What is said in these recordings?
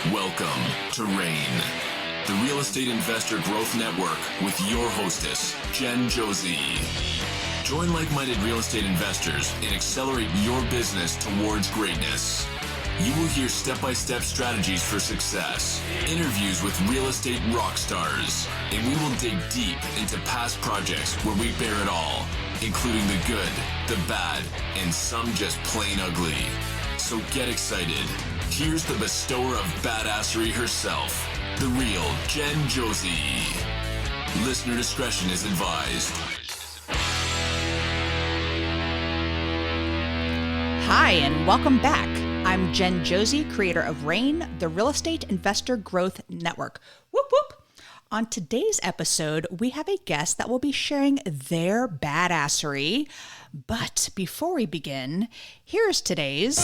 Welcome to RAIN, the Real Estate Investor Growth Network with your hostess, Jen Josie. Join like-minded real estate investors and accelerate your business towards greatness. You will hear step-by-step strategies for success, interviews with real estate rock stars, and we will dig deep into past projects where we bear it all, including the good, the bad, and some just plain ugly. So get excited. Here's the bestower of badassery herself, the real Jen Josie. Listener discretion is advised. Hi, and welcome back. I'm Jen Josie, creator of RAIN, the Real Estate Investor Growth Network. Whoop, whoop. On today's episode, we have a guest that will be sharing their badassery. But before we begin, here's today's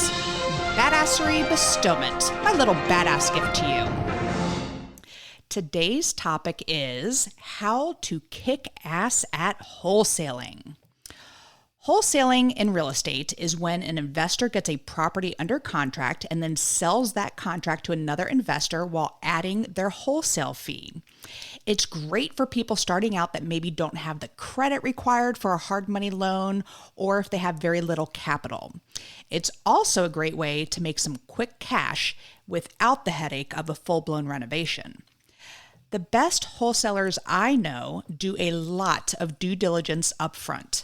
badassery bestowment, my little badass gift to you. Today's topic is how to kick ass at wholesaling. Wholesaling in real estate is when an investor gets a property under contract and then sells that contract to another investor while adding their wholesale fee. It's great for people starting out that maybe don't have the credit required for a hard money loan or if they have very little capital. It's also a great way to make some quick cash without the headache of a full-blown renovation. The best wholesalers I know do a lot of due diligence up front.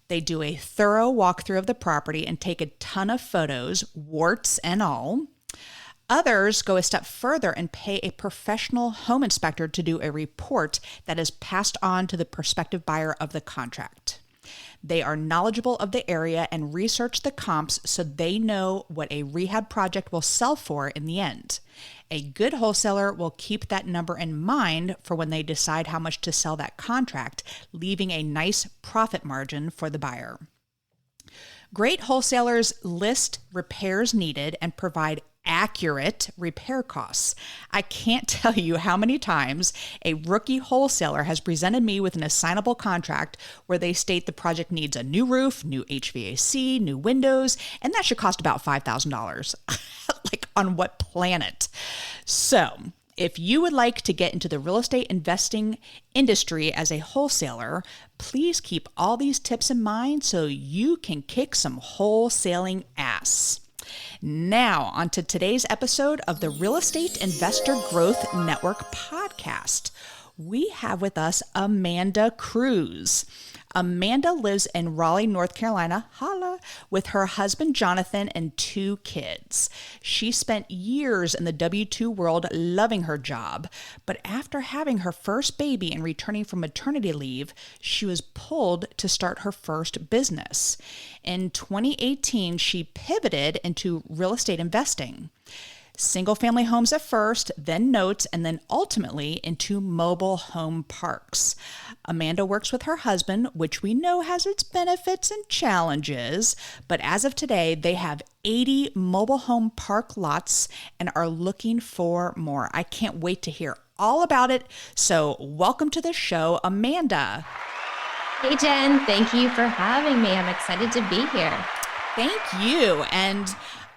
They do a thorough walkthrough of the property and take a ton of photos, warts and all. Others go a step further and pay a professional home inspector to do a report that is passed on to the prospective buyer of the contract. They are knowledgeable of the area and research the comps so they know what a rehab project will sell for in the end. A good wholesaler will keep that number in mind for when they decide how much to sell that contract, leaving a nice profit margin for the buyer. Great wholesalers list repairs needed and provide accurate repair costs. I can't tell you how many times a rookie wholesaler has presented me with an assignable contract where they state the project needs a new roof, new HVAC, new windows, and that should cost about $5,000. Like, on what planet? So, if you would like to get into the real estate investing industry as a wholesaler, please keep all these tips in mind so you can kick some wholesaling ass. Now, on to today's episode of the Real Estate Investor Growth Network podcast. We have with us Amanda Cruz. Amanda lives in Raleigh, North Carolina, holla, with her husband, Jonathan, and 2 kids. She spent years in the W-2 world loving her job, but after having her first baby and returning from maternity leave, she was pulled to start her first business. In 2018, she pivoted into real estate investing. Single-family homes at first, then notes, and then ultimately into mobile home parks. Amanda works with her husband, which we know has its benefits and challenges, but as of today, they have 80 mobile home park lots and are looking for more. I can't wait to hear all about it, so welcome to the show, Amanda. Hey, Jen. Thank you for having me. I'm excited to be here. Thank you. And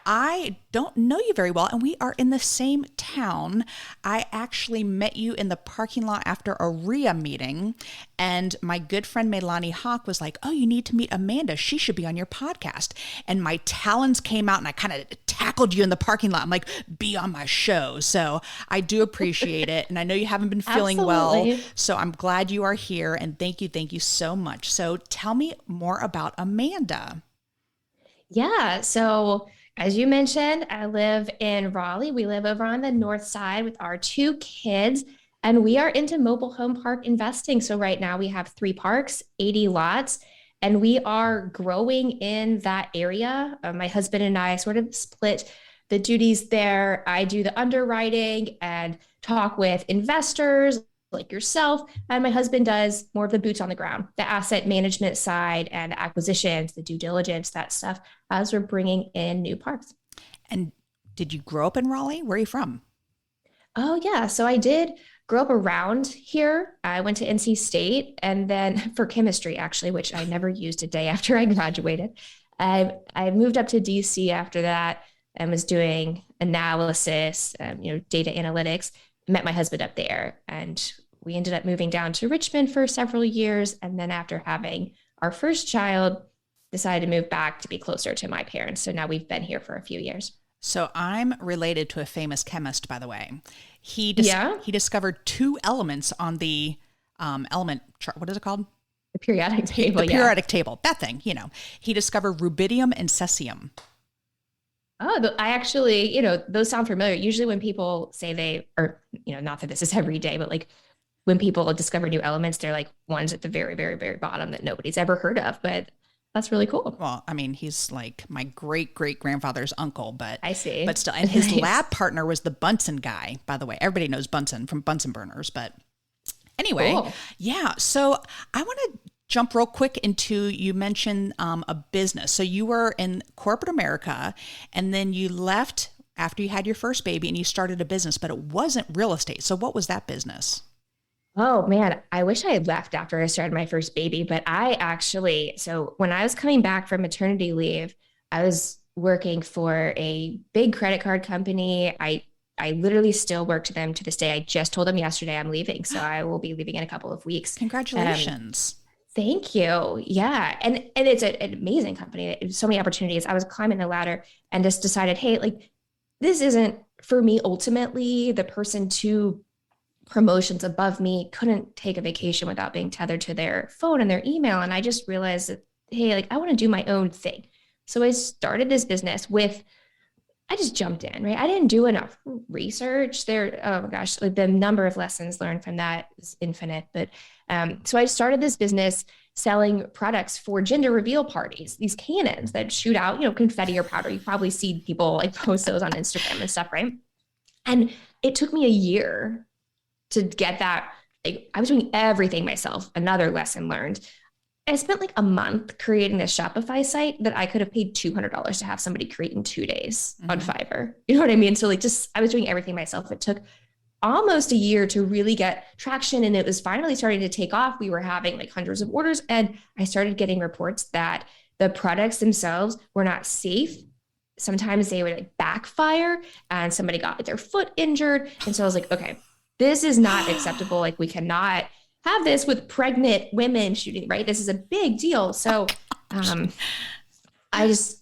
I don't know you very well, and we are in the same town. I actually met you in the parking lot after a RIA meeting, and my good friend Melanie Hawk was like, oh, you need to meet Amanda. She should be on your podcast. And my talons came out, and I kind of tackled you in the parking lot. I'm like, be on my show. So I do appreciate it, and I know you haven't been feeling well, so I'm glad you are here, and thank you so much. So tell me more about Amanda. Yeah, so as you mentioned, I live in Raleigh. We live over on the north side with our 2 kids, and we are into mobile home park investing. So right now we have 3 parks, 80 lots, and we are growing in that area. My husband and I sort of split the duties there. I do the underwriting and talk with investors like yourself, and my husband does more of the boots on the ground, the asset management side and the acquisitions, the due diligence, that stuff, as we're bringing in new parks. And did you grow up in Raleigh? Where are you from? Oh yeah, so I did grow up around here. I went to NC State, and then for chemistry, actually, which I never used a day after I graduated. I moved up to DC after that and was doing analysis, data analytics. Met my husband up there, and we ended up moving down to Richmond for several years. And then after having our first child, decided to move back to be closer to my parents. So now we've been here for a few years. So I'm related to a famous chemist, by the way. He discovered two elements on the element chart. What is it called? The periodic table. The periodic table. That thing, He discovered rubidium and cesium. Oh, I actually, those sound familiar. Usually when people say not that this is every day, but like when people discover new elements, they're like ones at the very, very, very bottom that nobody's ever heard of. But that's really cool. Well, I mean, he's like my great-great-grandfather's uncle, but I see. But still, and his lab partner was the Bunsen guy, by the way. Everybody knows Bunsen from Bunsen burners, but anyway, cool. Yeah. So I want to jump real quick into, you mentioned a business. So you were in corporate America, and then you left after you had your first baby and you started a business, but it wasn't real estate. So what was that business? Oh man, I wish I had left after I started my first baby, but so when I was coming back from maternity leave, I was working for a big credit card company. I literally still work to them to this day. I just told them yesterday I'm leaving. So I will be leaving in a couple of weeks. Congratulations. Thank you. Yeah. And it's an amazing company. So many opportunities. I was climbing the ladder and just decided, hey, like this isn't for me. Ultimately, the person to promotions above me couldn't take a vacation without being tethered to their phone and their email. And I just realized that, hey, like I want to do my own thing. So I started this business I just jumped in, right? I didn't do enough research there. Oh my gosh, like the number of lessons learned from that is infinite. But so I started this business selling products for gender reveal parties, these cannons that shoot out, confetti or powder. You probably see people like post those on Instagram and stuff, right? And it took me a year to get that. Like I was doing everything myself. Another lesson learned. I spent like a month creating this Shopify site that I could have paid $200 to have somebody create in 2 days on Fiverr. You know what I mean? So like I was doing everything myself. It took almost a year to really get traction, and it was finally starting to take off. We were having like hundreds of orders, and I started getting reports that the products themselves were not safe. Sometimes they would like backfire and somebody got their foot injured. And so I was like, okay, this is not acceptable. Like we cannot have this with pregnant women shooting, right? This is a big deal. So I just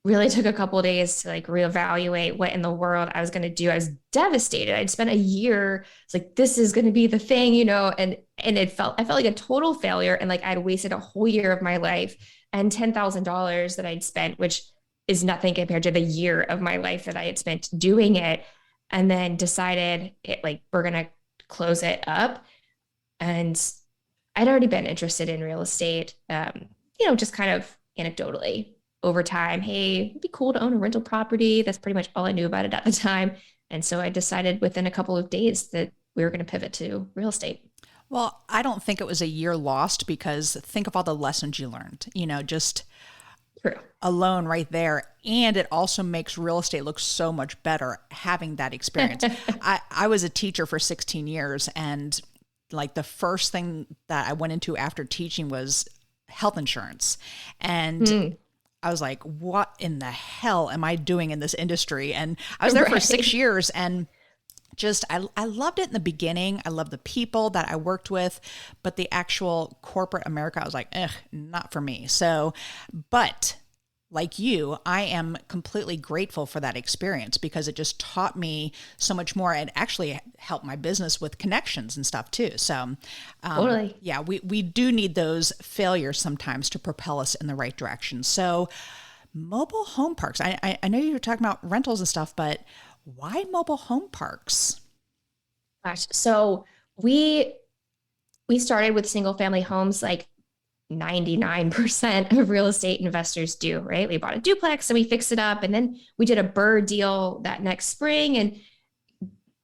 really took a couple of days to like reevaluate what in the world I was going to do. I was devastated. I'd spent a year. It's like, this is going to be the thing, and I felt like a total failure. And like I'd wasted a whole year of my life and $10,000 that I'd spent, which is nothing compared to the year of my life that I had spent doing it. And then decided we're going to close it up. And I'd already been interested in real estate, just kind of anecdotally over time. Hey, it'd be cool to own a rental property. That's pretty much all I knew about it at the time. And so I decided within a couple of days that we were going to pivot to real estate. Well, I don't think it was a year lost, because think of all the lessons you learned, just True. Alone right there. And it also makes real estate look so much better having that experience. I was a teacher for 16 years, and like the first thing that I went into after teaching was health insurance. And I was like, what in the hell am I doing in this industry? And I was there for 6 years, and I loved it in the beginning. I loved the people that I worked with, but the actual corporate America, I was like, not for me. So, but like you, I am completely grateful for that experience, because it just taught me so much more, and actually helped my business with connections and stuff too. So totally. Yeah, we do need those failures sometimes to propel us in the right direction. So mobile home parks, I know you were talking about rentals and stuff, but why mobile home parks? Gosh, so we started with single family homes, like 99% of real estate investors do, right? We bought a duplex and we fixed it up, and then we did a BRRRR deal that next spring. And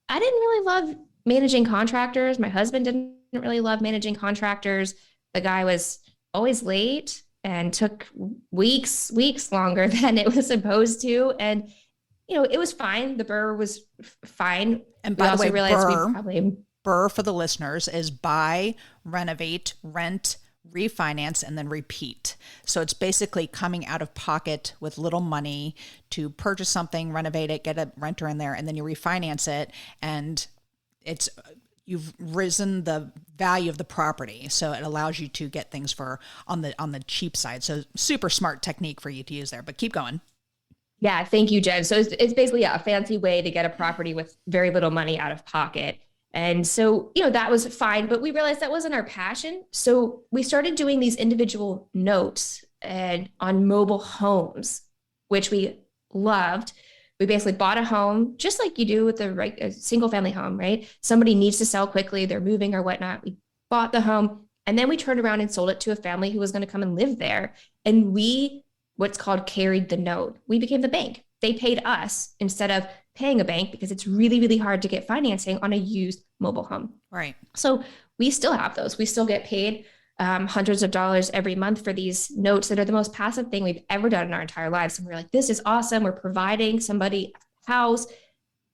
I didn't really love managing contractors. My husband didn't really love managing contractors. The guy was always late and took weeks longer than it was supposed to. And, it was fine. The BRRRR was fine. And by the way, BRRRR for the listeners is buy, renovate, rent, refinance, and then repeat. So it's basically coming out of pocket with little money to purchase something, renovate it, get a renter in there, and then you refinance it, and you've risen the value of the property. So it allows you to get things for on the cheap side. So super smart technique for you to use there, but keep going. Yeah, thank you, Jen. So it's basically a fancy way to get a property with very little money out of pocket. And so, that was fine, but we realized that wasn't our passion. So we started doing these individual notes and on mobile homes, which we loved. We basically bought a home, just like you do with a single family home, right? Somebody needs to sell quickly, they're moving or whatnot. We bought the home, and then we turned around and sold it to a family who was going to come and live there. And we, what's called, carried the note. We became the bank. They paid us instead of paying a bank, because it's really, really hard to get financing on a used mobile home. Right. So we still have those. We still get paid hundreds of dollars every month for these notes that are the most passive thing we've ever done in our entire lives. And we're like, this is awesome. We're providing somebody a house.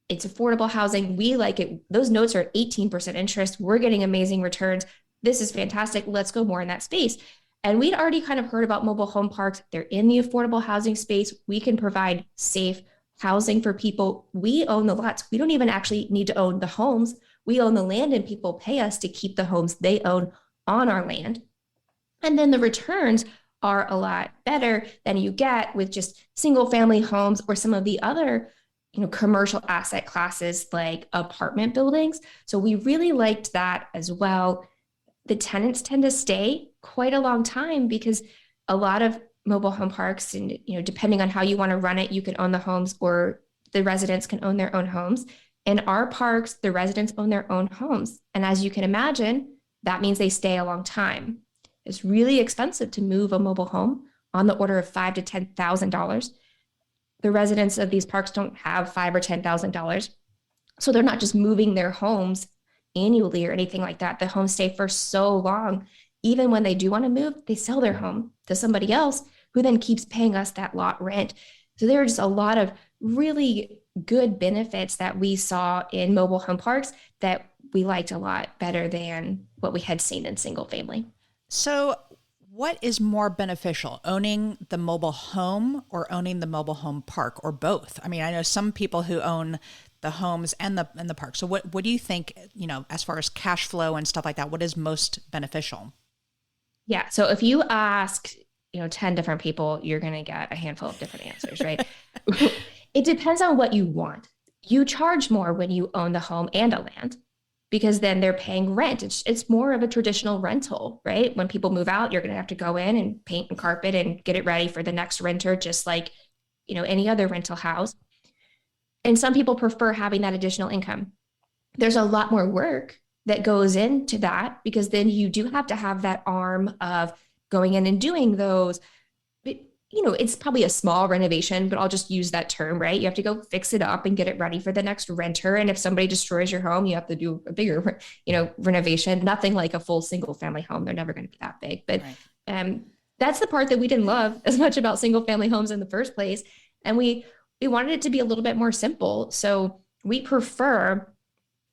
It's affordable housing. We like it. Those notes are 18% interest. We're getting amazing returns. This is fantastic. Let's go more in that space. And we'd already kind of heard about mobile home parks. They're in the affordable housing space. We can provide safe housing for people. We own the lots. We don't even actually need to own the homes. We own the land, and people pay us to keep the homes they own on our land. And then the returns are a lot better than you get with just single family homes or some of the other, commercial asset classes like apartment buildings. So we really liked that as well. The tenants tend to stay quite a long time because a lot of mobile home parks, and depending on how you want to run it, you can own the homes or the residents can own their own homes. In our parks, the residents own their own homes. And as you can imagine, that means they stay a long time. It's really expensive to move a mobile home, on the order of $5,000 to $10,000. The residents of these parks don't have $5,000 or $10,000. So they're not just moving their homes annually or anything like that. The homes stay for so long. Even when they do want to move, they sell their home to somebody else who then keeps paying us that lot rent. So there are just a lot of really good benefits that we saw in mobile home parks that we liked a lot better than what we had seen in single family. So what is more beneficial, owning the mobile home or owning the mobile home park, or both? I mean, I know some people who own the homes and the park. So what do you think, as far as cash flow and stuff like that, what is most beneficial? Yeah. So if you ask, 10 different people, you're going to get a handful of different answers, right? It depends on what you want. You charge more when you own the home and a land, because then they're paying rent. It's more of a traditional rental, right? When people move out, you're going to have to go in and paint and carpet and get it ready for the next renter, just like, any other rental house. And some people prefer having that additional income. There's a lot more work that goes into that, because then you do have to have that arm of going in and doing those. But, it's probably a small renovation, but I'll just use that term, right? You have to go fix it up and get it ready for the next renter. And if somebody destroys your home, you have to do a bigger, renovation. Nothing like a full single family home. They're never going to be that big. But that's the part that we didn't love as much about single family homes in the first place. And we wanted it to be a little bit more simple. So we prefer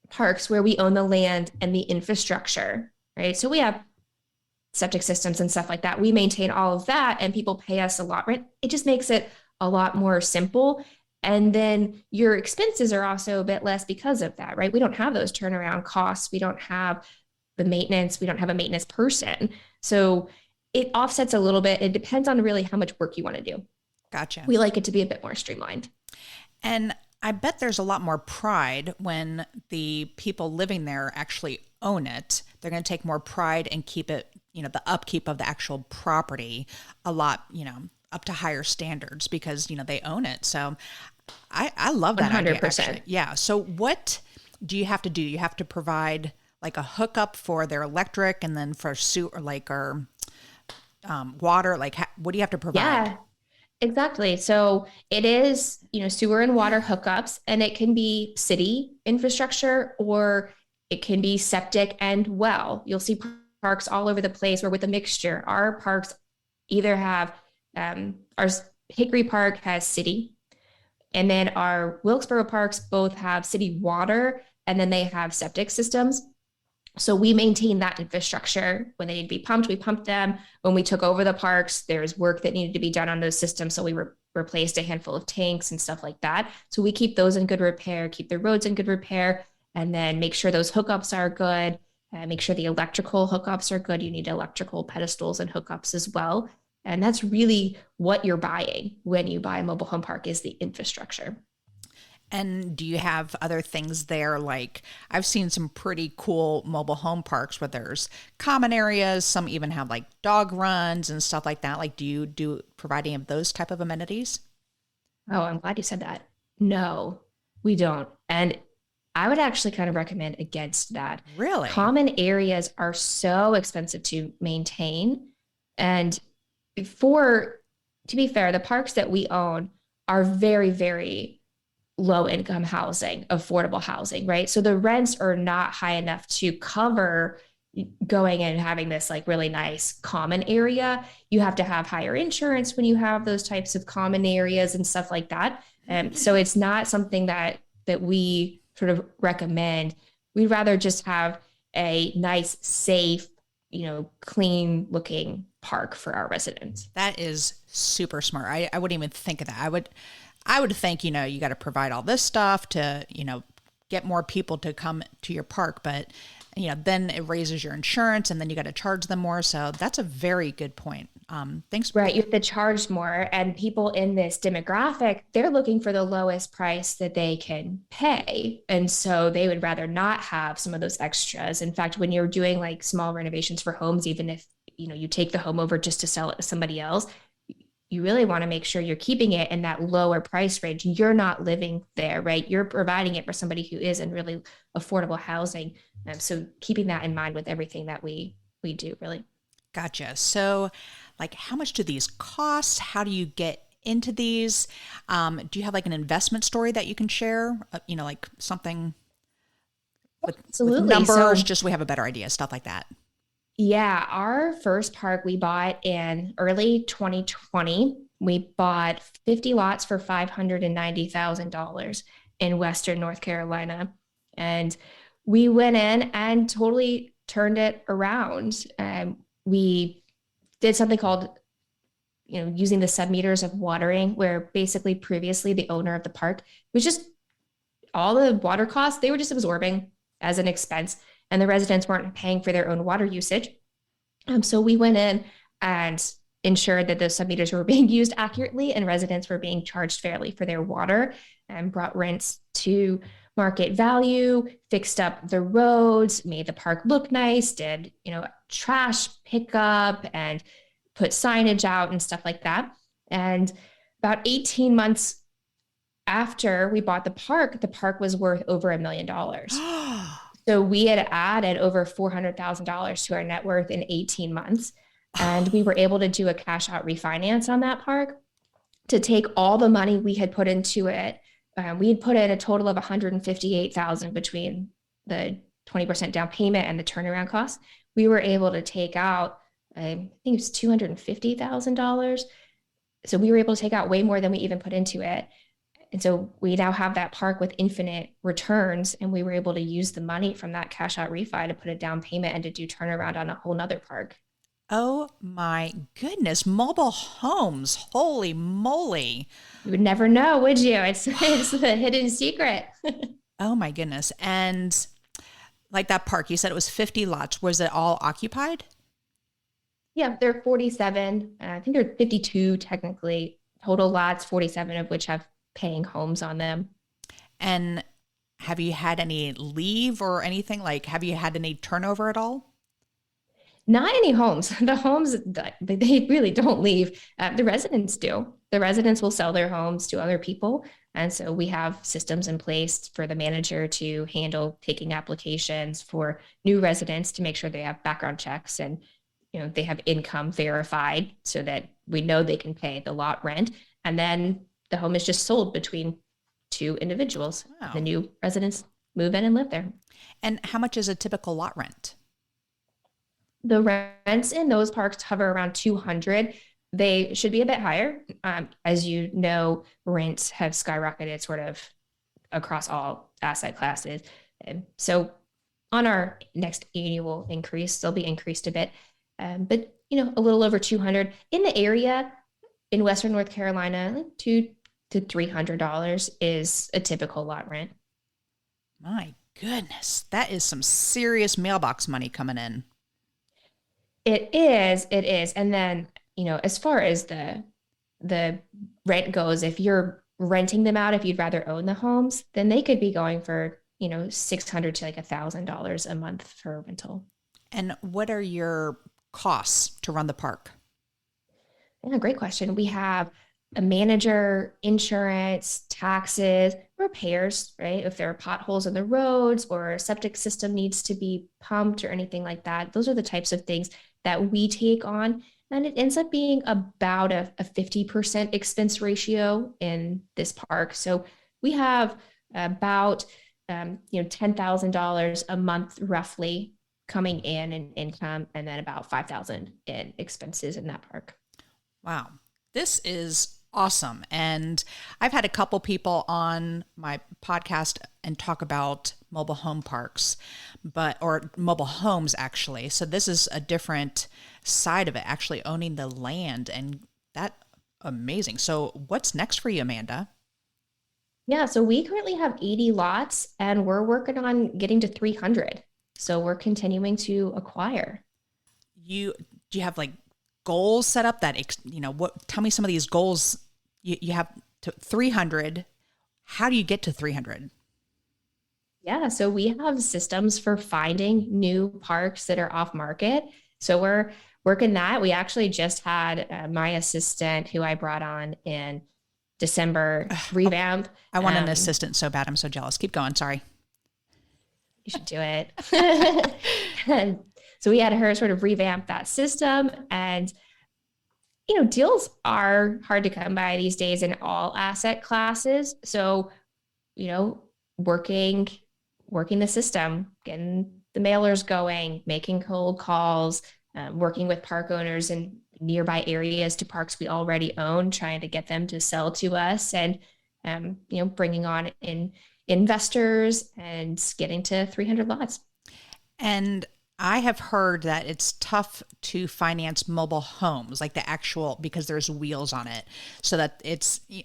parks where we own the land and the infrastructure, right? So we have septic systems and stuff like that. We maintain all of that, and people pay us a lot rent. It just makes it a lot more simple. And then your expenses are also a bit less because of that, right? We don't have those turnaround costs. We don't have the maintenance. We don't have a maintenance person. So it offsets a little bit. It depends on really how much work you want to do. Gotcha. We like it to be a bit more streamlined. And I bet there's a lot more pride when the people living there actually own it. They're going to take more pride and keep it, the upkeep of the actual property a lot, up to higher standards, because, they own it. So I love that 100%. idea, actually. Yeah. So what do you have to do? You have to provide like a hookup for their electric, and then for sewer, or water. Like, what do you have to provide? Yeah. Exactly. So it is, sewer and water hookups, and it can be city infrastructure, or it can be septic and well. You'll see parks all over the place where with a mixture. Our parks either have, our Hickory Park has city, and then our Wilkesboro parks both have city water, and then they have septic systems. So we maintain that infrastructure. When they need to be pumped, we pumped them. When we took over the parks, there's work that needed to be done on those systems. So we replaced a handful of tanks and stuff like that. So we keep those in good repair, keep the roads in good repair, and then make sure those hookups are good. Make sure the electrical hookups are good. You need electrical pedestals and hookups as well. And that's really what you're buying when you buy a mobile home park, is the infrastructure. And do you have other things there? Like, I've seen some pretty cool mobile home parks where there's common areas. Some even have like dog runs and stuff like that. Like, do you provide any of those type of amenities? Oh, I'm glad you said that. No, we don't. And I would actually kind of recommend against that. Really? Common areas are so expensive to maintain. And to be fair, the parks that we own are very, very low income housing, affordable housing, right? So the rents are not high enough to cover going and having this like really nice common area. You have to have higher insurance when you have those types of common areas and stuff like that. So it's not something that we sort of recommend. We'd rather just have a nice, safe, clean looking park for our residents. That is super smart. I wouldn't even think of that. I would think, you got to provide all this stuff to, get more people to come to your park, but then it raises your insurance and then you got to charge them more. So that's a very good point. Thanks. Right. You have to charge more, and people in this demographic, they're looking for the lowest price that they can pay. And so they would rather not have some of those extras. In fact, when you're doing like small renovations for homes, even if, you take the home over just to sell it to somebody else, you really want to make sure you're keeping it in that lower price range. You're not living there, right? You're providing it for somebody who is in really affordable housing. So keeping that in mind with everything that we do, really. Gotcha. So like, how much do these cost? How do you get into these? Do you have like an investment story that you can share? Like something with numbers, just so we have a better idea, stuff like that. Yeah, our first park we bought in early 2020. We bought 50 lots for $590,000 in Western North Carolina. And we went in and totally turned it around. We did something called, using the sub-meters of watering, where basically previously the owner of the park was just all the water costs, they were just absorbing as an expense, and the residents weren't paying for their own water usage. So we went in and ensured that those sub-meters were being used accurately and residents were being charged fairly for their water, and brought rents to market value, fixed up the roads, made the park look nice, did, trash pickup and put signage out and stuff like that. And about 18 months after we bought the park was worth over $1 million. So we had added over $400,000 to our net worth in 18 months. And we were able to do a cash out refinance on that park to take all the money we had put into it. We had put in a total of $158,000 between the 20% down payment and the turnaround costs. We were able to take out, I think it was $250,000. So we were able to take out way more than we even put into it. And so we now have that park with infinite returns, and we were able to use the money from that cash out refi to put a down payment and to do turnaround on a whole nother park. Oh my goodness. Mobile homes. Holy moly. You would never know, would you? It's the hidden secret. Oh my goodness. And like that park, you said it was 50 lots. Was it all occupied? Yeah, there are 47. I think there are 52 technically total lots, 47 of which have paying homes on them. And have you had any leave or anything? Like, have you had any turnover at all? Not any homes. The homes, they really don't leave. The residents do. The residents will sell their homes to other people. And so we have systems in place for the manager to handle taking applications for new residents to make sure they have background checks and, they have income verified so that we know they can pay the lot rent. And then the home is just sold between two individuals. Wow. The new residents move in and live there. And how much is a typical lot rent? The rents in those parks hover around 200. They should be a bit higher. As you know, rents have skyrocketed sort of across all asset classes. And so on our next annual increase, they'll be increased a bit. But a little over 200 in the area in Western North Carolina, like $200 to $300 is a typical lot rent. My goodness, that is some serious mailbox money coming in. It is. And then, as far as the rent goes, if you're renting them out, if you'd rather own the homes, then they could be going for, $600 to like $1,000 a month for a rental. And what are your costs to run the park? Yeah, great question. We have a manager, insurance, taxes, repairs, right? If there are potholes in the roads or a septic system needs to be pumped or anything like that, those are the types of things that we take on. And it ends up being about a 50% expense ratio in this park. So we have about $10,000 a month roughly coming in income, and then about $5,000 in expenses in that park. Wow. This is awesome. And I've had a couple people on my podcast and talk about mobile home parks, or mobile homes actually. So this is a different side of it, actually owning the land, and that amazing. So what's next for you, Amanda? Yeah, so we currently have 80 lots and we're working on getting to 300. So we're continuing to acquire. Do you have like goals set up that, tell me some of these goals you have to 300. How do you get to 300? Yeah, so we have systems for finding new parks that are off market. So we're working that. We actually just had my assistant, who I brought on in December, revamp. I want an assistant so bad. I'm so jealous. Keep going. Sorry. You should do it. And so we had her sort of revamp that system, and deals are hard to come by these days in all asset classes. So, working the system, getting the mailers going, making cold calls, working with park owners in nearby areas to parks we already own, trying to get them to sell to us, and bringing on in investors and getting to 300 lots. And I have heard that it's tough to finance mobile homes, like the actual, because there's wheels on it. So that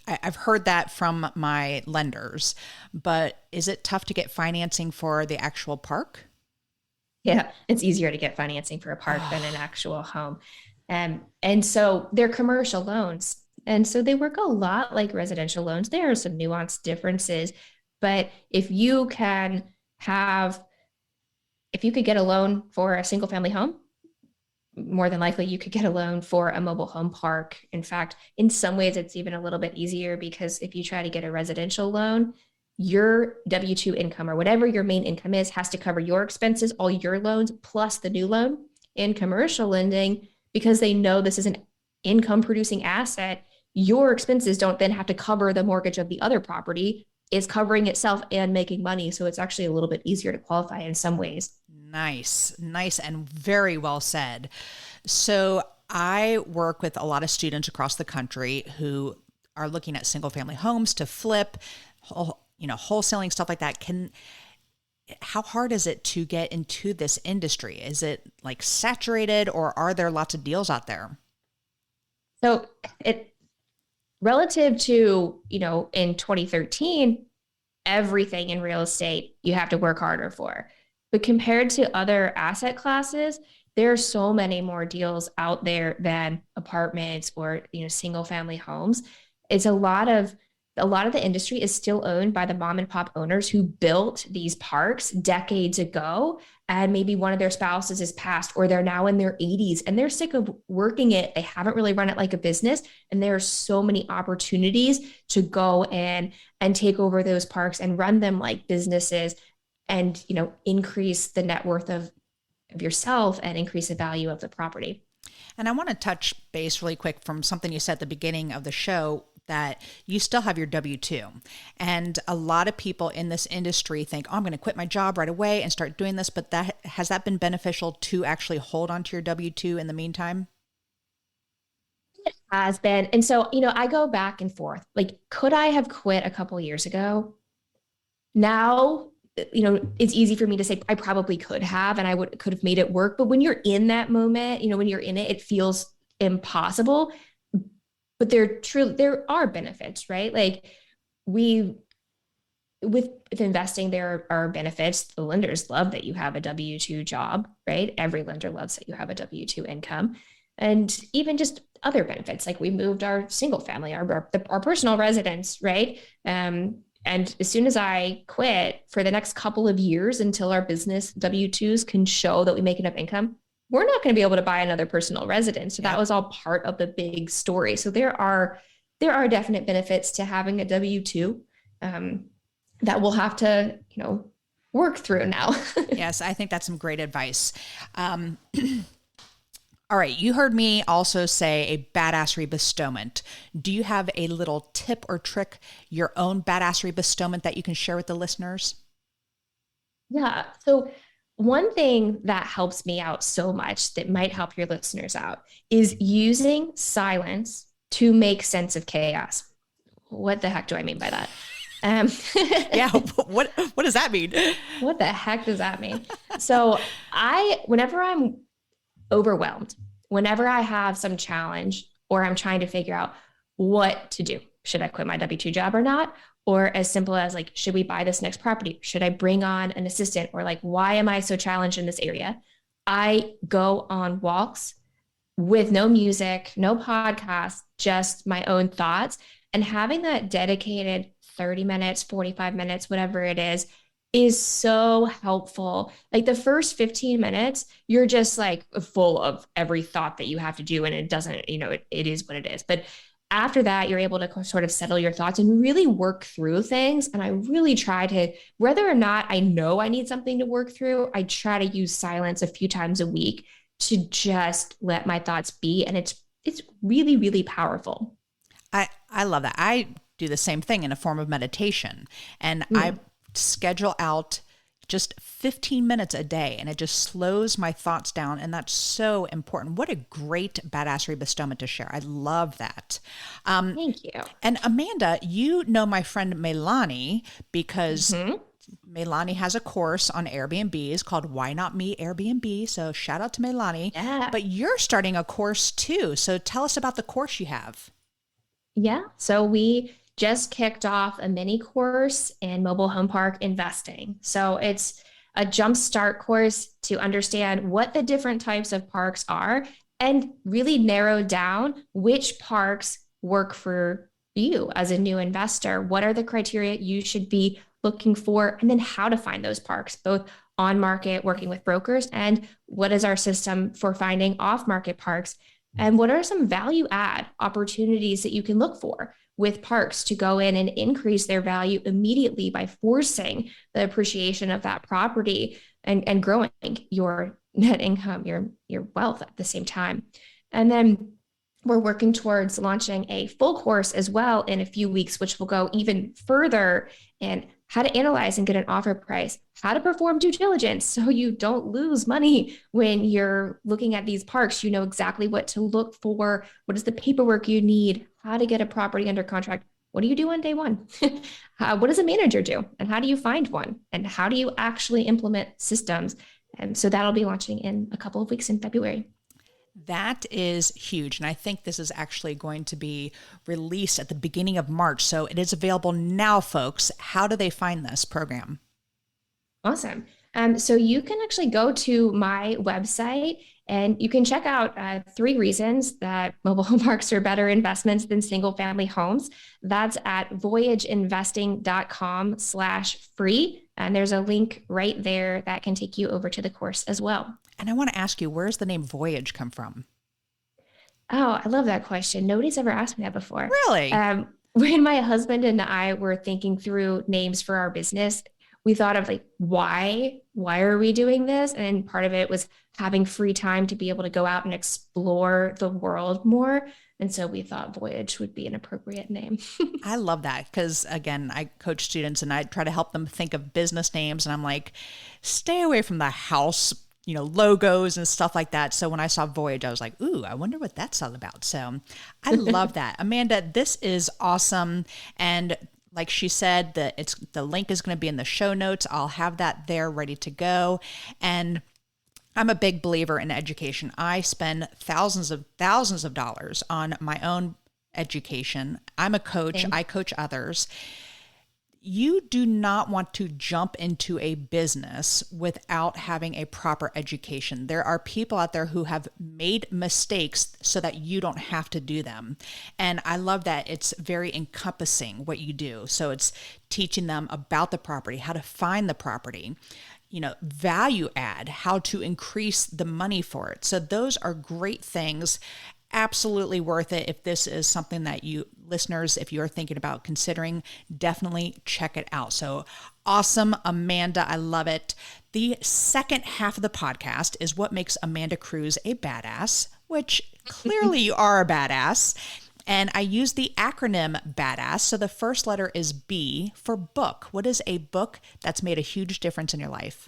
I've heard that from my lenders, but is it tough to get financing for the actual park? Yeah, it's easier to get financing for a park than an actual home. And so they're commercial loans. And so they work a lot like residential loans. There are some nuanced differences, but if you could get a loan for a single family home, more than likely you could get a loan for a mobile home park. In fact, in some ways it's even a little bit easier, because if you try to get a residential loan, your W-2 income or whatever your main income is has to cover your expenses, all your loans, plus the new loan. In commercial lending, because they know this is an income producing asset, your expenses don't then have to cover the mortgage of the other property. It's covering itself and making money. So it's actually a little bit easier to qualify in some ways. Nice, and very well said. So I work with a lot of students across the country who are looking at single family homes to flip, wholesaling, stuff like that. How hard is it to get into this industry? Is it like saturated, or are there lots of deals out there? So relative to, in 2013, everything in real estate you have to work harder for. But compared to other asset classes, there are so many more deals out there than apartments or, single family homes. It's a lot of the industry is still owned by the mom and pop owners who built these parks decades ago, and maybe one of their spouses is passed, or they're now in their 80s and they're sick of working it. They haven't really run it like a business. And there are so many opportunities to go in and take over those parks and run them like businesses, and, increase the net worth of yourself and increase the value of the property. And I want to touch base really quick from something you said at the beginning of the show, that you still have your W-2. And a lot of people in this industry think, oh, I'm going to quit my job right away and start doing this. But has that been beneficial to actually hold onto your W-2 in the meantime? It has been. And so, I go back and forth. Like, could I have quit a couple years ago? Now, it's easy for me to say I probably could have, and could have made it work. But when you're in that moment, when you're in it, it feels impossible. But there are benefits, right? Like with investing, there are benefits. The lenders love that you have a W-2 job, right? Every lender loves that you have a W-2 income. And even just other benefits, like we moved our single family, our personal residence, right? And as soon as I quit, for the next couple of years until our business W-2s can show that we make enough income, we're not going to be able to buy another personal residence. So that was all part of the big story. So there are definite benefits to having a W-2 that we'll have to, work through now. Yes, I think that's some great advice. All right, you heard me also say a badassery bestowment. Do you have a little tip or trick, your own badassery bestowment that you can share with the listeners? Yeah. So one thing that helps me out so much that might help your listeners out is using silence to make sense of chaos. What the heck do I mean by that? Yeah. What does that mean? What the heck does that mean? So whenever I'm overwhelmed, whenever I have some challenge or I'm trying to figure out what to do, should I quit my W-2 job or not? Or as simple as like, should we buy this next property? Should I bring on an assistant? Or like, why am I so challenged in this area? I go on walks with no music, no podcast, just my own thoughts. And having that dedicated 30 minutes, 45 minutes, whatever it is so helpful. Like the first 15 minutes, you're just like full of every thought that you have to do. And it doesn't, it is what it is. But after that, you're able to sort of settle your thoughts and really work through things. And I really try to, whether or not I know I need something to work through, I try to use silence a few times a week to just let my thoughts be. And it's really, really powerful. I love that. I do the same thing in a form of meditation. And I schedule out just 15 minutes a day, and it just slows my thoughts down. And that's so important. What a great badassery bestowment to share. I love that. Thank you. And Amanda, you know my friend Melanie because Melanie has a course on Airbnbs called Why Not Me Airbnb. So shout out to Melanie. Yeah. But you're starting a course too. So tell us about the course you have. Yeah. So we just kicked off a mini course in mobile home park investing. So it's a jumpstart course to understand what the different types of parks are and really narrow down which parks work for you as a new investor. What are the criteria you should be looking for? And then how to find those parks, both on market, working with brokers, and what is our system for finding off market parks? And what are some value add opportunities that you can look for with parks to go in and increase their value immediately by forcing the appreciation of that property and growing your net income, your wealth at the same time. And then we're working towards launching a full course as well in a few weeks, which will go even further in how to analyze and get an offer price, how to perform due diligence so you don't lose money when you're looking at these parks. You know exactly what to look for, what is the paperwork you need, how to get a property under contract. What do you do on day one? What does a manager do? And how do you find one? And how do you actually implement systems? And so that'll be launching in a couple of weeks in February. That is huge. And I think this is actually going to be released at the beginning of March. So it is available now, folks. How do they find this program? Awesome. So you can actually go to my website and you can check out 3 reasons that mobile home parks are better investments than single family homes. That's at voyageinvesting.com/free. And there's a link right there that can take you over to the course as well. And I want to ask you, where does the name Voyage come from? Oh, I love that question. Nobody's ever asked me that before. Really? When my husband and I were thinking through names for our business, we thought of like, why are we doing this? And part of it was having free time to be able to go out and explore the world more. And so we thought Voyage would be an appropriate name. I love that because, again, I coach students and I try to help them think of business names. And I'm like, stay away from the house, logos and stuff like that. So when I saw Voyage, I was like, ooh, I wonder what that's all about. So I love that. Amanda, this is awesome. And like she said, the link is going to be in the show notes. I'll have that there ready to go. And I'm a big believer in education. I spend thousands of dollars on my own education. I'm a coach. I coach others. You do not want to jump into a business without having a proper education. There are people out there who have made mistakes so that you don't have to do them. And I love that it's very encompassing what you do. So it's teaching them about the property, how to find the property, value add, how to increase the money for it. So those are great things. Absolutely worth it. If this is something that you listeners, if you're thinking about considering, definitely check it out. So awesome, Amanda. I love it. The second half of the podcast is what makes Amanda Cruz a badass, which clearly you are a badass. And I use the acronym BADASS. So the first letter is B for book. What is a book that's made a huge difference in your life?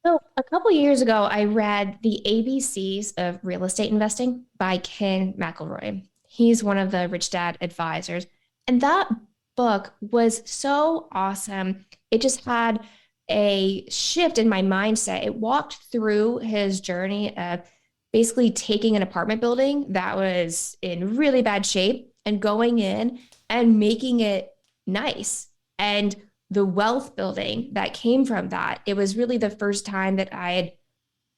So a couple years ago, I read The ABCs of Real Estate Investing by Ken McElroy. He's one of the Rich Dad advisors. And that book was so awesome. It just had a shift in my mindset. It walked through his journey of basically taking an apartment building that was in really bad shape and going in and making it nice. And the wealth building that came from that. It was really the first time that I had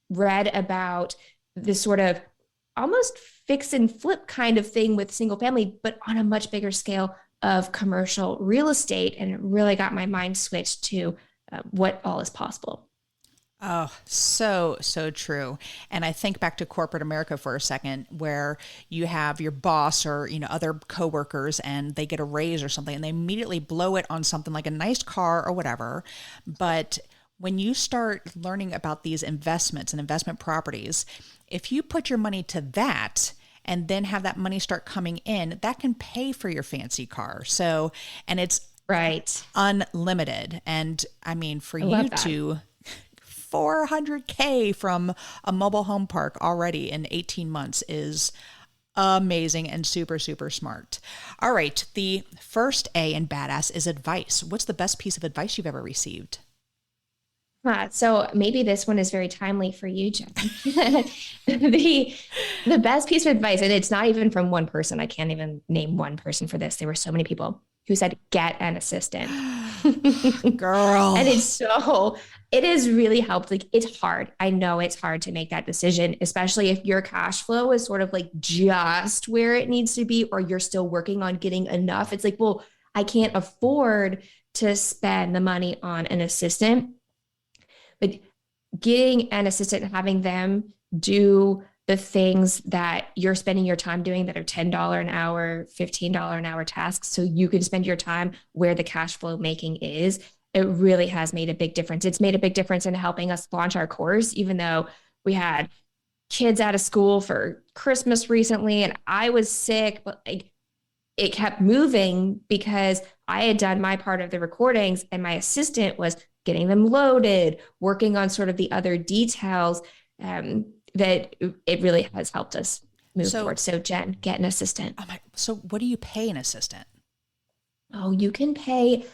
read about this sort of almost fix and flip kind of thing with single family, but on a much bigger scale of commercial real estate. And it really got my mind switched to what all is possible. Oh, so true. And I think back to corporate America for a second, where you have your boss or, other coworkers and they get a raise or something and they immediately blow it on something like a nice car or whatever. But when you start learning about these investments and investment properties, if you put your money to that and then have that money start coming in, that can pay for your fancy car. So, and it's right, unlimited. And I mean, for you to $400K from a mobile home park already in 18 months is amazing and super, super smart. All right. The first A in badass is advice. What's the best piece of advice you've ever received? So maybe this one is very timely for you, Jen. The best piece of advice, and it's not even from one person. I can't even name one person for this. There were so many people who said, get an assistant. Girl. And it has really helped. Like, it's hard. I know it's hard to make that decision, especially if your cash flow is sort of like just where it needs to be, or you're still working on getting enough. It's like, well, I can't afford to spend the money on an assistant, but getting an assistant and having them do the things that you're spending your time doing that are $10 an hour, $15 an hour tasks, so you can spend your time where the cash flow making is. It really has made a big difference. It's made a big difference in helping us launch our course, even though we had kids out of school for Christmas recently and I was sick, but it kept moving because I had done my part of the recordings and my assistant was getting them loaded, working on sort of the other details, that it really has helped us move forward. So Jen, get an assistant. So what do you pay an assistant? Oh, you can pay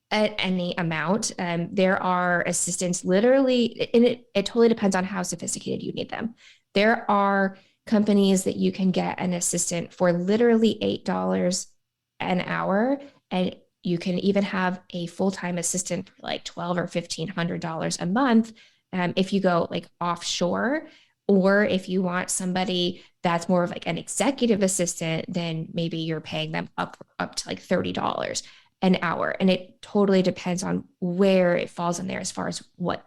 at any amount. There are assistants literally, and it totally depends on how sophisticated you need them. There are companies that you can get an assistant for literally $8 an hour. And you can even have a full-time assistant for like $1,200 or $1,500 a month. If you go like offshore, or if you want somebody that's more of like an executive assistant, then maybe you're paying them up to like $30 an hour. And it totally depends on where it falls in there as far as what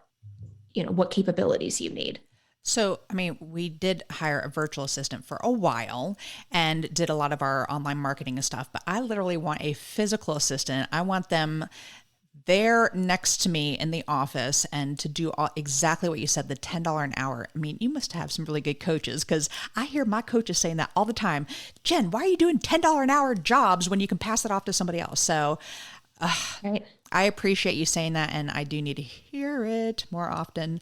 capabilities you need. So, I mean, we did hire a virtual assistant for a while and did a lot of our online marketing and stuff, but I literally want a physical assistant. I want them there next to me in the office and to do exactly what you said, the $10 an hour. I mean, you must have some really good coaches, because I hear my coaches saying that all the time. Jen, why are you doing $10 an hour jobs when you can pass it off to somebody else? So right. I appreciate you saying that, and I do need to hear it more often.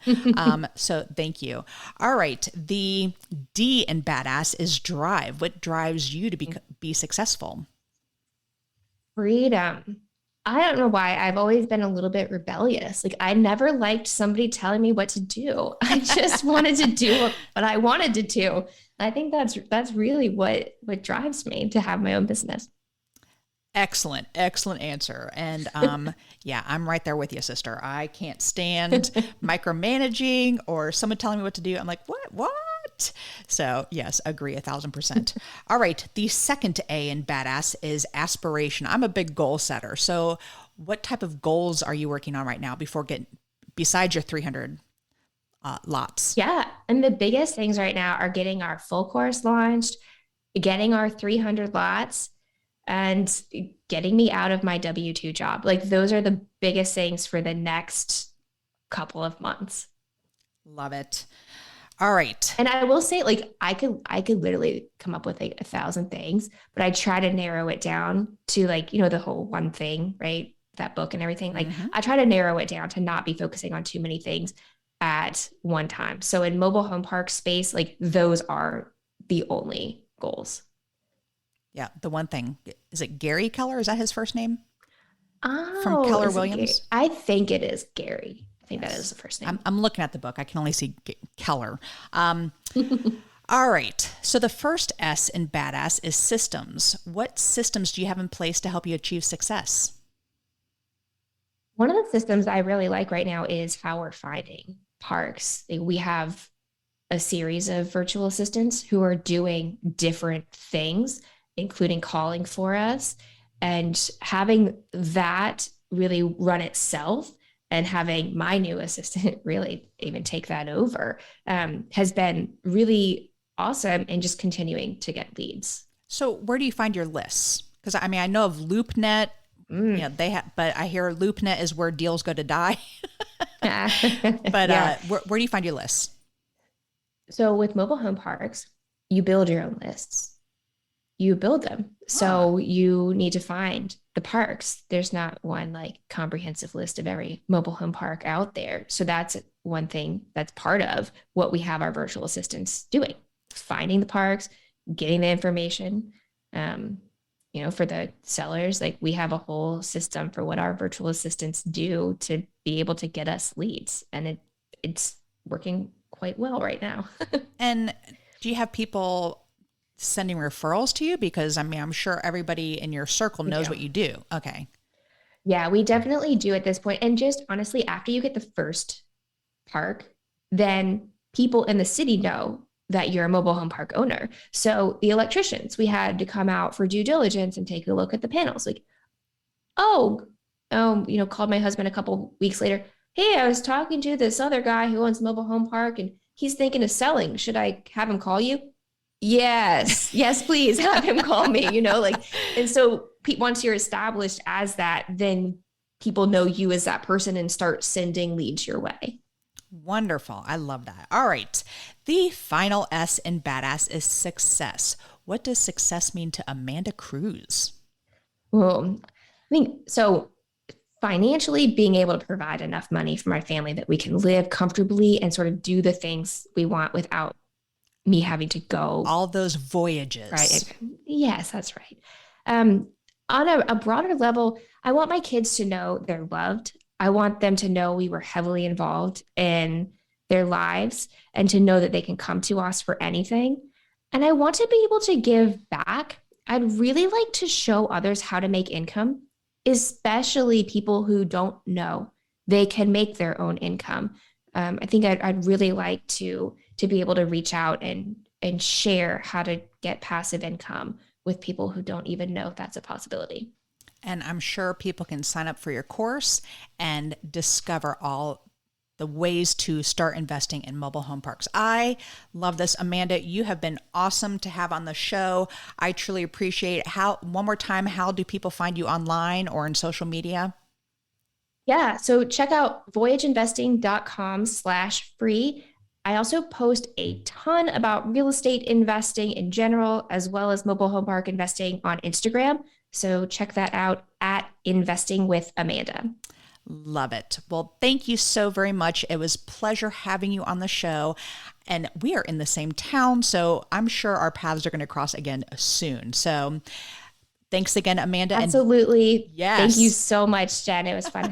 So thank you. All right. The D in badass is drive. What drives you to be successful? Freedom. I don't know why. I've always been a little bit rebellious. Like I never liked somebody telling me what to do. I just wanted to do what I wanted to do. I think that's really what drives me to have my own business. Excellent, excellent answer. And yeah, I'm right there with you, sister. I can't stand micromanaging or someone telling me what to do. I'm like, what? So yes, agree 1,000%. All right. The second A in badass is aspiration. I'm a big goal setter. So what type of goals are you working on right now besides your 300 lots? Yeah. And the biggest things right now are getting our full course launched, getting our 300 lots, and getting me out of my W-2 job. Like those are the biggest things for the next couple of months. Love it. All right. And I will say, like, I could literally come up with like 1,000 things, but I try to narrow it down to like, the whole one thing, right? That book and everything. Like I try to narrow it down to not be focusing on too many things at one time. So in mobile home park space, like those are the only goals. Yeah. The one thing, is it Gary Keller? Is that his first name? Oh, from Keller Williams? I think it is Gary. I think that is the first name. I'm looking at the book. I can only see Keller. All right. So the first S in badass is systems. What systems do you have in place to help you achieve success? One of the systems I really like right now is how we're finding parks. We have a series of virtual assistants who are doing different things, including calling for us, and having that really run itself and having my new assistant really even take that over has been really awesome, and just continuing to get leads. So where do you find your lists? Because I mean, I know of LoopNet. Yeah, but I hear LoopNet is where deals go to die. But where do you find your lists? So with mobile home parks, you build your own lists. You build them. So you need to find the parks. There's not one like comprehensive list of every mobile home park out there. So that's one thing that's part of what we have our virtual assistants doing, finding the parks, getting the information. For the sellers, like we have a whole system for what our virtual assistants do to be able to get us leads. And it's working quite well right now. And do you have people sending referrals to you? Because I mean, I'm sure everybody in your circle knows what you do. Okay. Yeah, we definitely do at this point. And just honestly, after you get the first park, then people in the city know that you're a mobile home park owner. So the electricians, we had to come out for due diligence and take a look at the panels. Like, called my husband a couple weeks later. Hey, I was talking to this other guy who owns a mobile home park and he's thinking of selling. Should I have him call you? Yes, please have him call me, and so once you're established as that, then people know you as that person and start sending leads your way. Wonderful. I love that. All right. The final S in badass is success. What does success mean to Amanda Cruz? Well, I think so. Financially, being able to provide enough money for my family that we can live comfortably and sort of do the things we want without me having to go. All those voyages. Right. Yes, that's right. On a broader level, I want my kids to know they're loved. I want them to know we were heavily involved in their lives and to know that they can come to us for anything. And I want to be able to give back. I'd really like to show others how to make income, especially people who don't know they can make their own income. I think I'd really like to be able to reach out and share how to get passive income with people who don't even know if that's a possibility. And I'm sure people can sign up for your course and discover all the ways to start investing in mobile home parks. I love this. Amanda, you have been awesome to have on the show. I truly appreciate it. One more time, how do people find you online or in social media? Yeah, so check out voyageinvesting.com/free. I also post a ton about real estate investing in general, as well as mobile home park investing on Instagram. So check that out at Investing with Amanda. Love it. Well, thank you so very much. It was a pleasure having you on the show. And we are in the same town, so I'm sure our paths are going to cross again soon. So Thanks again, Amanda. Absolutely. And yes. Thank you so much, Jen. It was fun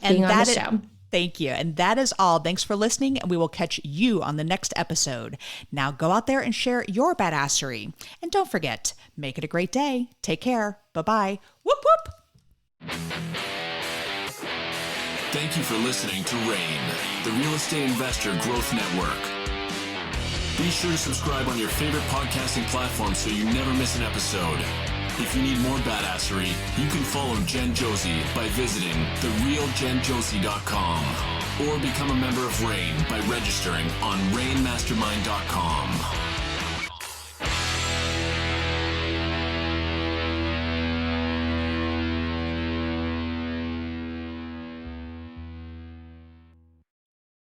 being on the show. Thank you. And that is all. Thanks for listening, and we will catch you on the next episode. Now go out there and share your badassery. And don't forget, make it a great day. Take care. Bye-bye. Whoop, whoop. Thank you for listening to RAIN, the Real Estate Investor Growth Network. Be sure to subscribe on your favorite podcasting platform so you never miss an episode. If you need more badassery, you can follow Jen Josie by visiting therealjenjosie.com or become a member of RAIN by registering on rainmastermind.com.